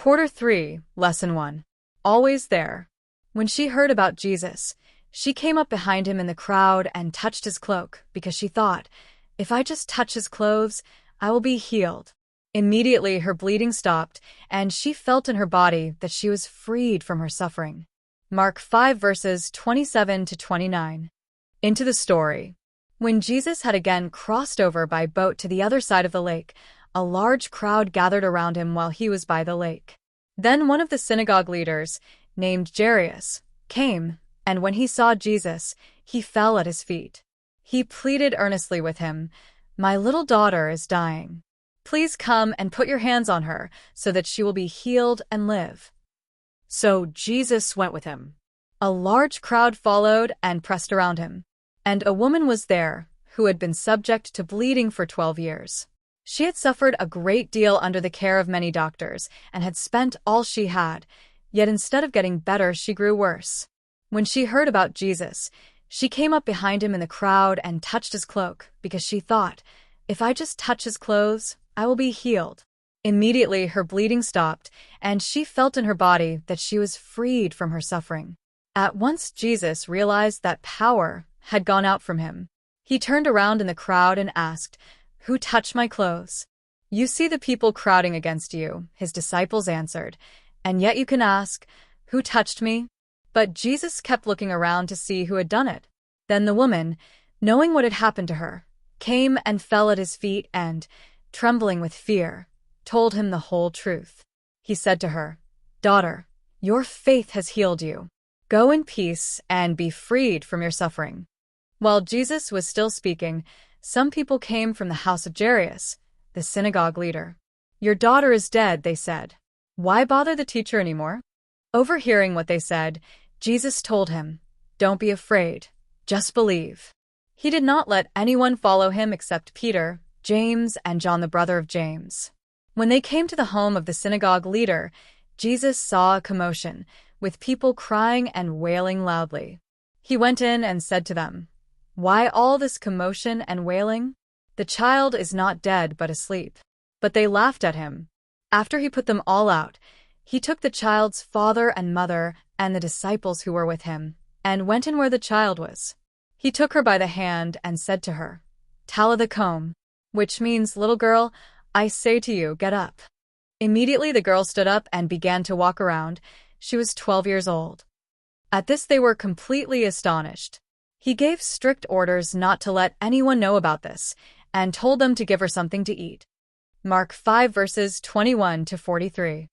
Quarter 3, Lesson 1. Always there. When she heard about Jesus, she came up behind him in the crowd and touched his cloak, because she thought, if I just touch his clothes, I will be healed. Immediately her bleeding stopped, and she felt in her body that she was freed from her suffering. Mark 5 verses 27 to 29. Into the story. When Jesus had again crossed over by boat to the other side of the lake, a large crowd gathered around him while he was by the lake. Then one of the synagogue leaders, named Jairus, came, and when he saw Jesus, he fell at his feet. He pleaded earnestly with him, "My little daughter is dying. Please come and put your hands on her so that she will be healed and live." So Jesus went with him. A large crowd followed and pressed around him. And a woman was there who had been subject to bleeding for 12 years. She had suffered a great deal under the care of many doctors and had spent all she had, yet instead of getting better, she grew worse. When she heard about Jesus, she came up behind him in the crowd and touched his cloak, because she thought, if I just touch his clothes, I will be healed. Immediately her bleeding stopped, and she felt in her body that she was freed from her suffering. At once Jesus realized that power had gone out from him. He turned around in the crowd and asked, "Who touched my clothes?" "You see the people crowding against you," his disciples answered, "and yet you can ask, 'Who touched me?'" But Jesus kept looking around to see who had done it. Then the woman, knowing what had happened to her, came and fell at his feet and, trembling with fear, told him the whole truth. He said to her, "Daughter, your faith has healed you. Go in peace and be freed from your suffering." While Jesus was still speaking, some people came from the house of Jairus, the synagogue leader. "Your daughter is dead," they said. "Why bother the teacher anymore?" Overhearing what they said, Jesus told him, "Don't be afraid, just believe." He did not let anyone follow him except Peter, James, and John the brother of James. When they came to the home of the synagogue leader, Jesus saw a commotion, with people crying and wailing loudly. He went in and said to them, "Why all this commotion and wailing? The child is not dead but asleep." But they laughed at him. After he put them all out, he took the child's father and mother and the disciples who were with him, and went in where the child was. He took her by the hand and said to her, "Talitha koum," which means, "Little girl, I say to you, get up." Immediately the girl stood up and began to walk around. She was 12 years old. At this they were completely astonished. He gave strict orders not to let anyone know about this, and told them to give her something to eat. Mark 5 verses 21 to 43.